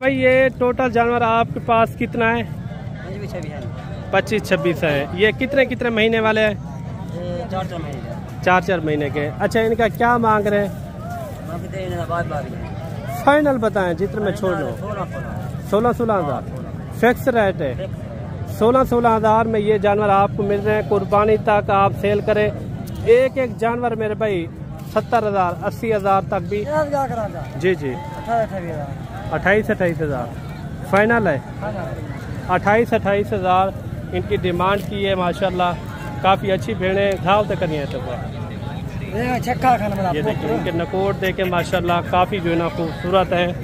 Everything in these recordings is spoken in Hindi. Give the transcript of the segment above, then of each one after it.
भाई ये टोटल जानवर आपके पास कितना है? 25-26 है। ये कितने कितने महीने वाले हैं? 4-4 महीने के। अच्छा, इनका क्या मांग रहे हैं? फाइनल बताएं जितने में छोड़ लो। 16-16 हज़ार फिक्स रेट है। 16-16 हज़ार में ये जानवर आपको मिल रहे हैं। कुर्बानी तक आप सेल करें, एक एक जानवर मेरे भाई 70,000 80,000 तक भी। जी जी 28-28 हज़ार फाइनल है। 28-28 हज़ार इनकी डिमांड की है। माशाल्लाह काफ़ी अच्छी भेड़ें घाव तक नहीं है। तो ये देखिए इनके नकोट देखे माशाल्लाह काफ़ी जो है ना खूबसूरत है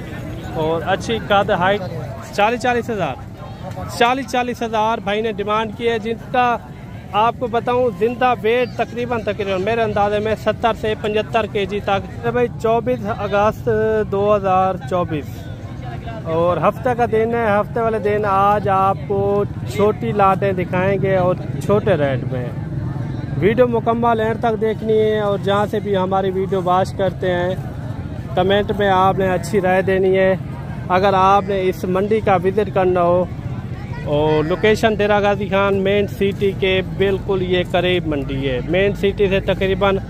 और अच्छी कद हाइट। 40-40 हज़ार भाई ने डिमांड की है, जिनका आपको बताऊं जिंदा वेट तकरीबन मेरे अंदाजे में 70 से 75 kg तक। भाई 24 अगस्त 2024 और हफ्ते का दिन है। हफ्ते वाले दिन आज आपको छोटी लाटें दिखाएंगे और छोटे रेट में। वीडियो मुकम्मल एंड तक देखनी है और जहां से भी हमारी वीडियो वॉच करते हैं कमेंट में आपने अच्छी राय देनी है। अगर आपने इस मंडी का विजिट करना हो और लोकेशन डेरा गाजी खान मेन सिटी के बिल्कुल ये करीब मंडी है। मेन सिटी से तकरीबन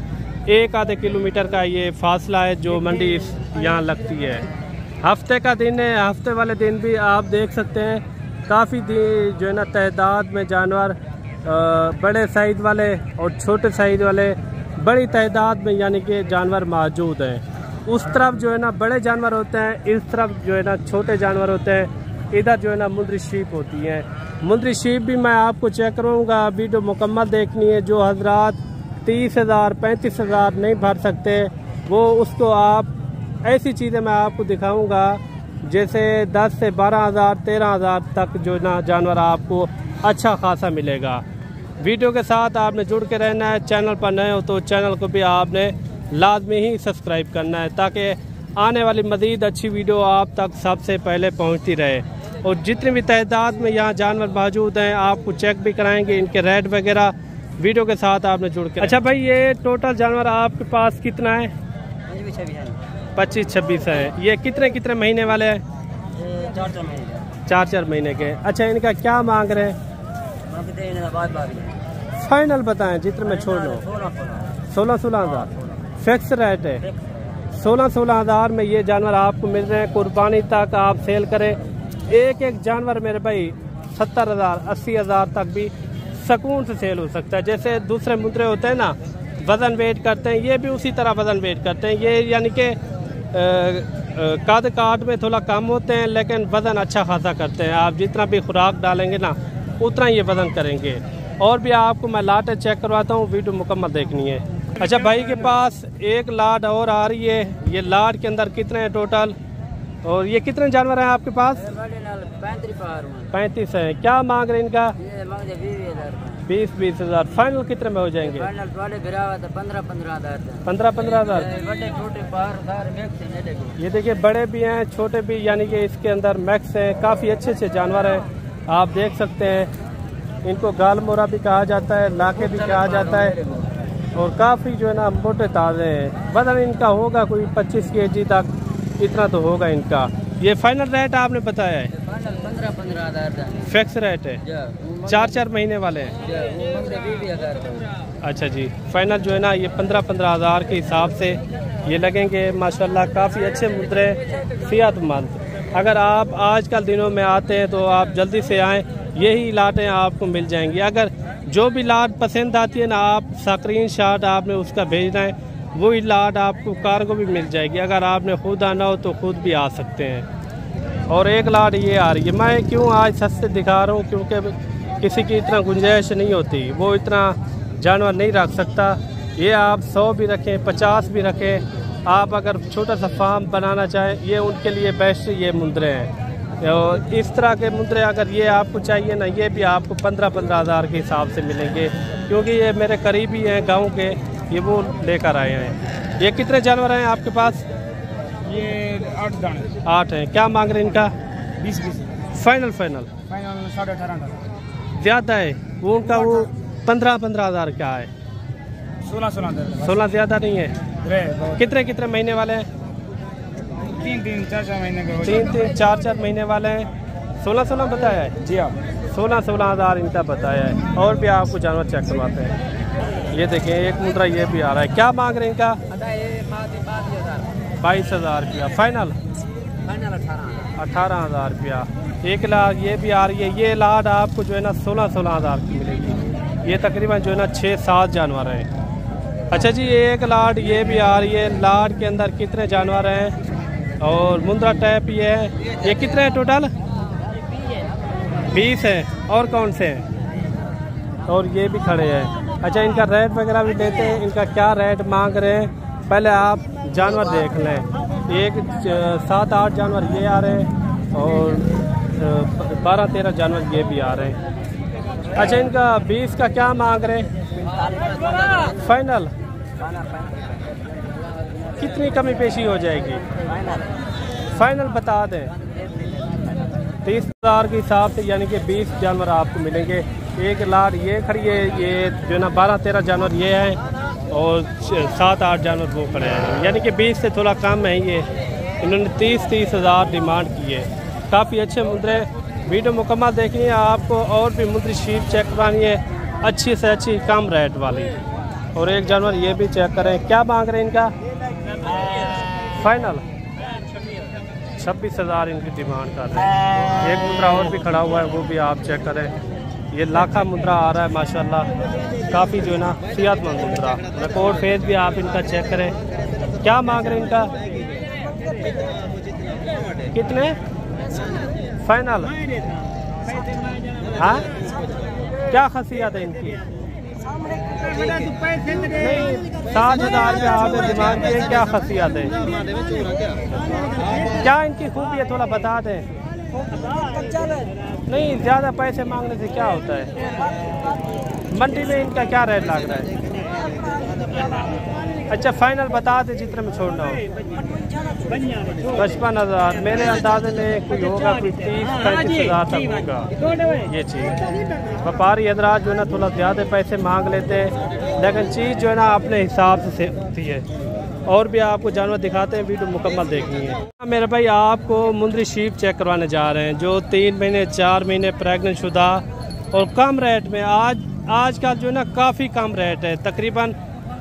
1-आधे किलोमीटर का ये फासला है जो मंडी यहाँ लगती है। हफ्ते का दिन है। हफ्ते वाले दिन भी आप देख सकते हैं काफ़ी जो है ना तादाद में जानवर, बड़े साइज वाले और छोटे साइज वाले बड़ी तादाद में यानी कि जानवर मौजूद हैं। उस तरफ जो है ना बड़े जानवर होते हैं, इस तरफ जो है ना छोटे जानवर होते हैं। इधर जो है ना मुंदरी शीप होती हैं। मुंदरी शीप भी मैं आपको चेक करूँगा, वीडियो मुकम्मल देखनी है। जो हजरात 30,000 35 हज़ार नहीं भर सकते वो उसको आप ऐसी चीज़ें मैं आपको दिखाऊंगा जैसे 10 से 12 हज़ार 13 हज़ार तक जो ना जानवर आपको अच्छा खासा मिलेगा। वीडियो के साथ आपने जुड़ के रहना है। चैनल पर नए हो तो चैनल को भी आपने लाजमी ही सब्सक्राइब करना है ताकि आने वाली मज़ीद अच्छी वीडियो आप तक सबसे पहले पहुंचती रहे। और जितनी भी तादाद में यहाँ जानवर मौजूद हैं आपको चेक भी कराएंगे, इनके रेट वगैरह वीडियो के साथ आपने जुड़ के। अच्छा भाई ये टोटल जानवर आपके पास कितना है? 25-26 है। ये कितने कितने महीने वाले हैं? 4-4 महीने के। अच्छा, इनका क्या मांग रहे हैं? फाइनल बताएं जितने में छोड़ लो। 16-16 हज़ार फिक्स रेट है। 16-16 हज़ार में ये जानवर आपको मिल रहे हैं। कुर्बानी तक आप सेल करें, एक एक जानवर मेरे भाई 70,000 80,000 तक भी सुकून से सेल हो सकता है। जैसे दूसरे मुद्रे होते हैं ना वजन वेट करते हैं, ये भी उसी तरह वजन वेट करते हैं। ये यानी कि कद काट में थोड़ा कम होते हैं लेकिन वज़न अच्छा खासा करते हैं। आप जितना भी खुराक डालेंगे ना उतना ये वज़न करेंगे। और भी आपको मैं लाटें चेक करवाता हूँ, वीडियो मुकम्मल देखनी है। अच्छा, भाई के पास एक लाट और आ रही है। ये लाट के अंदर कितने हैं टोटल और ये कितने जानवर हैं आपके पास? 35 है। क्या मांग रहे हैं इनका? 20-20 हज़ार। फाइनल कितने में हो जाएंगे? 15-15 हज़ार। ये देखिए बड़े भी हैं छोटे भी, यानी कि इसके अंदर मैक्स है। काफ़ी अच्छे अच्छे जानवर हैं, आप देख सकते हैं। इनको गाल मोरा भी कहा जाता है, लाके भी कहा जाता है और काफ़ी जो है ना मोटे ताज़े हैं। वजन इनका होगा कोई 25 kg तक, इतना तो होगा इनका। ये फाइनल रेट आपने बताया है? 15-15 हज़ार फिक्स रेट है। 4-4 महीने वाले हैं। अच्छा जी, फाइनल जो है ना ये 15-15 हज़ार के हिसाब से ये लगेंगे। माशाल्लाह काफ़ी अच्छे मुद्रे सेहतमंद। अगर आप आजकल दिनों में आते हैं तो आप जल्दी से आएँ, यही लाटें आपको मिल जाएंगी। अगर जो भी लाट पसंद आती है ना आप स्क्रीनशॉट आपने उसका भेजना है, वही लाट आपको कार्गो भी मिल जाएगी। अगर आपने खुद आना हो तो खुद भी आ सकते हैं। और एक लाट ये आ रही है। मैं क्यों आज सस्ते दिखा रहा हूँ क्योंकि किसी की इतना गुंजाइश नहीं होती, वो इतना जानवर नहीं रख सकता। ये आप 100 भी रखें 50 भी रखें। आप अगर छोटा सा फार्म बनाना चाहें ये उनके लिए बेस्ट ये मुंद्रे हैं। और इस तरह के मुद्रे अगर ये आपको चाहिए ना ये भी आपको 15-15 हज़ार के हिसाब से मिलेंगे क्योंकि ये मेरे करीबी हैं गांव के, ये वो लेकर आए हैं। ये कितने जानवर हैं आपके पास? ये 8 हैं। क्या मांग रहे हैं इनका? 20-20 फाइनल 18,500 ज़्यादा है वो उनका। वो 15-15 हज़ार क्या है? 16 16 ज़्यादा नहीं है। कितने कितने महीने वाले हैं? 3-3 4-4 महीने के हो 3-3 4-4 महीने वाले हैं। 16-16 बताया है जी हाँ। 16-16 हज़ार इनका बताया है। और भी आपको जानवर चेक करवाते हैं। ये देखिए एक मुद्रा ये भी आ रहा है। क्या मांग रहे हैं इनका? 22,000 रुपया। फाइनल 18,000 रुपया। 1 लाख ये भी आ रही है। ये लाट आपको जो है ना 16-16 हज़ार की मिलेगी। ये तकरीबन जो है ना 6-7 जानवर हैं। अच्छा जी, एक लाट ये भी आ रही है। लाट के अंदर कितने जानवर हैं और मुंद्रा टैप ये है। ये कितने हैं टोटल? 20 है। और कौन से हैं? और ये भी खड़े हैं। अच्छा, इनका रेट वगैरह भी लेते हैं। इनका क्या रेट मांग रहे हैं पहले आप जानवर देख लें। एक 7-8 जानवर ये आ रहे हैं और 12-13 जानवर ये भी आ रहे हैं। अच्छा, इनका 20 का क्या मांग रहे हैं? फाइनल कितनी कमी पेशी हो जाएगी? फाइनल बता दें। 30,000 के हिसाब से यानी कि 20 जानवर आपको मिलेंगे। एक लाट ये खड़ी है। ये जो ना 12-13 जानवर ये हैं और 7-8 जानवर वो खड़े हैं। यानी कि 20 से थोड़ा कम है। ये इन्होंने 30 हज़ार डिमांड की है। काफ़ी अच्छे मुद्रे। वीडियो मुकम्मल देखनी है आपको और भी मुद्री शीट चेक करवानी है अच्छी से अच्छी कम रेट वाली। और एक जानवर ये भी चेक करें। क्या मांग रहे हैं इनका? फाइनल 26,000 इनकी डिमांड कर रहे हैं। एक मुद्रा और भी खड़ा हुआ है वो भी आप चेक करें। ये लाखा मुद्रा आ रहा है माशाल्लाह। काफ़ी जो है ना सेहतमंद मुद्रा। रिकॉर्ड फेज भी आप इनका चेक करें। क्या मांग रहे हैं इनका? कितने? फाइनल हाँ? क्या खासियत है इनकी? नहीं 7,000 रुपया आपने डिमांड की है। क्या खासियत है? क्या इनकी खूबी है थोड़ा बता दें। नहीं ज़्यादा पैसे मांगने से क्या होता है? मंडी में इनका क्या रेट लग रहा है? अच्छा फाइनल बता दें जितने में छोड़ना हो। 55,000 मेरे अंदाजे में कोई होगा कोई 30-35 हज़ार तक होगा ये चीज़। व्यापारी हजरात जो है ना थोड़ा ज़्यादा पैसे मांग लेते हैं लेकिन चीज़ जो है ना अपने हिसाब से होती है। और भी आपको जानवर दिखाते हैं। वीडियो मुकम्मल देखनी है। मेरे भाई आपको मुंद्री शीप चेक करवाने जा रहे हैं जो 3 महीने 4 महीने प्रेग्नेंट शुदा और कम रेट में। आज का जो है ना काफ़ी कम रेट है। तकरीबन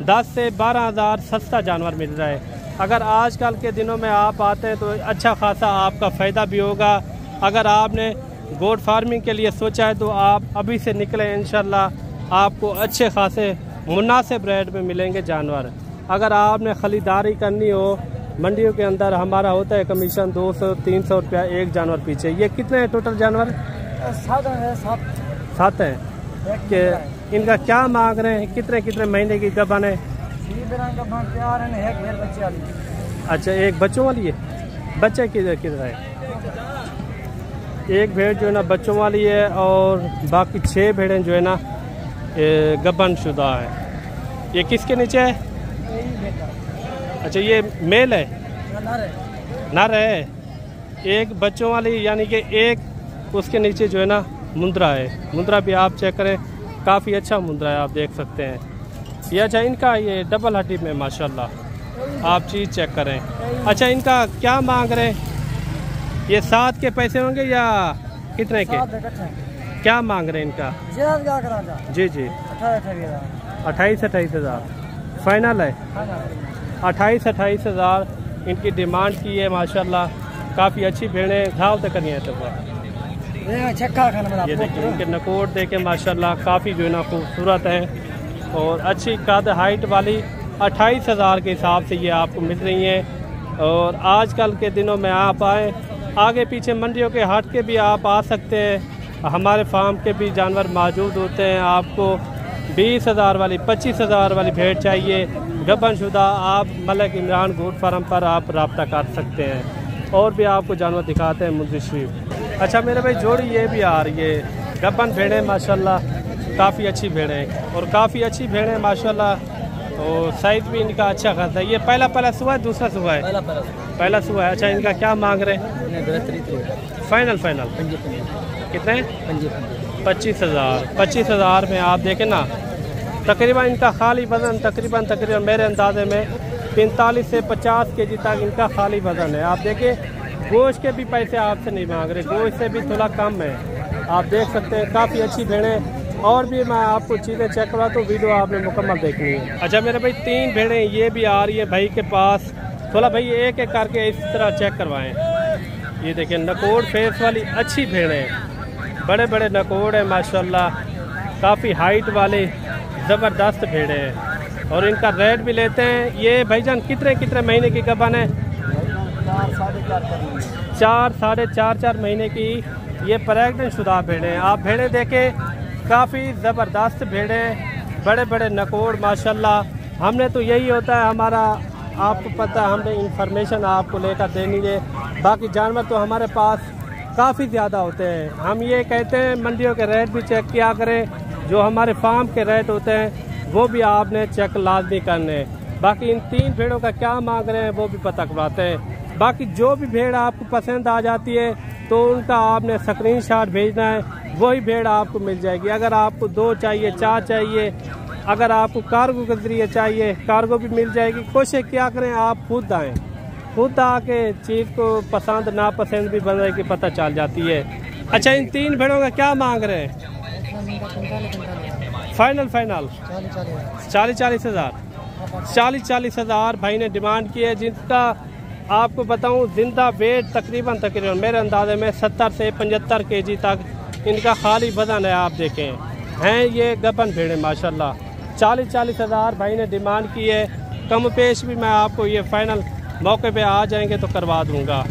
10 से 12 हज़ार सस्ता जानवर मिल रहा है। अगर आजकल के दिनों में आप आते हैं तो अच्छा खासा आपका फ़ायदा भी होगा। अगर आपने गोट फार्मिंग के लिए सोचा है तो आप अभी से निकलें। इंशाल्लाह आपको अच्छे खासे मुनासिब रेट में मिलेंगे जानवर। अगर आपने खरीदारी करनी हो मंडियों के अंदर हमारा होता है कमीशन 200-300 रुपया एक जानवर पीछे। ये कितने हैं टोटल जानवर? 7 हैं। कि इनका क्या मांग रहे हैं? कितने कितने महीने की गबन है? अच्छा एक बच्चों वाली है। बच्चे किधर है? एक भेड़ जो है ना बच्चों वाली है और बाकी 6 भेड़ें जो है ना गबन शुदा है। ये किसके नीचे है? अच्छा ये मेल है नर है। एक बच्चों वाली यानी कि एक उसके नीचे जो है ना मुंद्रा है। मुंद्रा भी आप चेक करें काफ़ी अच्छा मुंद्रा है आप देख सकते हैं। ये अच्छा इनका ये डबल हड्डी में माशाल्लाह आप चीज़ चेक करें। अच्छा इनका क्या मांग रहे हैं? ये 7 के पैसे होंगे या कितने के? क्या मांग रहे हैं इनका? जी 28 हज़ार फाइनल है। 28 हज़ार इनकी डिमांड की है माशाल्लाह। काफ़ी अच्छी भेड़ें घाव तक नहीं है। तो ये देखिए इनके नकोट देखे माशाल्लाह काफ़ी जो है ना खूबसूरत है और अच्छी कद हाइट वाली 28 हज़ार के हिसाब से ये आपको मिल रही हैं। और आजकल के दिनों में आप आए आगे पीछे मंडियों के हट के भी आप आ सकते हैं। हमारे फार्म के भी जानवर मौजूद होते हैं। आपको 20 हज़ार वाली 25 हज़ार वाली भेड़ चाहिए गबन शुदा आप मलिक इमरान गोट फार्म पर आप रब्ता कर सकते हैं। और भी आपको जानवर दिखाते हैं मुंद्री शीप। अच्छा मेरे भाई जोड़ी ये भी आ रही है गबन भेड़ें माशाल्लाह काफ़ी अच्छी भेड़ें और काफ़ी अच्छी भेड़ें माशाल्लाह। और साइज भी इनका अच्छा खासा है। ये पहला सुबह है दूसरा सुबह है? पहला सुबह है। अच्छा इनका क्या मांग रहे हैं? फाइनल कितने? 25 हज़ार। 25 हज़ार में आप देखें ना तकरीबन इनका खाली वजन तकरीबन मेरे अंदाजे में 45 से 50 kg तक इनका खाली वजन है। आप देखिए गोश्त के भी पैसे आपसे नहीं मांग रहे, गोश्त से भी थोड़ा कम है। आप देख सकते हैं काफ़ी अच्छी भेड़ें। और भी मैं आपको चीज़ें चेक करवा तो वीडियो आपने मुकम्मल देखनी है। अच्छा मेरे भाई 3 भेड़ें ये भी आ रही है भाई के पास, थोड़ा भाई एक एक करके इस तरह चेक करवाएं। ये देखिए नकोड़ फेस वाली अच्छी भेड़ें, बड़े बड़े नकोड़ है माशाल्लाह, काफ़ी हाइट वाले ज़बरदस्त भेड़ें हैं। और इनका रेट भी लेते हैं। ये भाईजान कितने कितने महीने की गबन है? 4 साढ़े 4 महीने की ये प्रेग्नेंट शुदा भेड़ें हैं। आप भेड़ें देखें काफ़ी ज़बरदस्त भेड़ें, बड़े बड़े नकोड़ माशाल्लाह। हमने तो यही होता है हमारा, आपको पता है हमने इंफॉर्मेशन आपको लेकर देनी है। बाकी जानवर तो हमारे पास काफ़ी ज़्यादा होते हैं। हम ये कहते हैं मंडियों के रेट भी चेक किया करें, जो हमारे फार्म के रेट होते हैं वो भी आपने चेक लाजमी करने हैं। बाकी इन 3 भेड़ों का क्या मांग रहे हैं वो भी पता करवाते हैं। बाकी जो भी भेड़ आपको पसंद आ जाती है तो उनका आपने स्क्रीनशॉट भेजना है, वही भेड़ आपको मिल जाएगी। अगर आपको 2 चाहिए, 4 चाहिए, अगर आपको कार्गो के जरिए चाहिए कार्गो भी मिल जाएगी। कोशिश क्या करें आप खुद आएँ, खुद आके चीज़ को पसंद नापसंद भी बनने की पता चल जाती है। अच्छा इन 3 भेड़ों का क्या मांग रहे हैं? फाइनल 40-40 हज़ार 40-40 हज़ार भाई ने डिमांड की है। जिनका आपको बताऊं जिंदा वेट तकरीबन मेरे अंदाजे में 70 से 75 kg तक इनका खाली वजन है। आप देखें हैं ये गबन भेड़े माशाल्लाह। 40-40 हज़ार भाई ने डिमांड की है। कम पेश भी मैं आपको ये फाइनल मौके पे आ जाएंगे तो करवा दूंगा।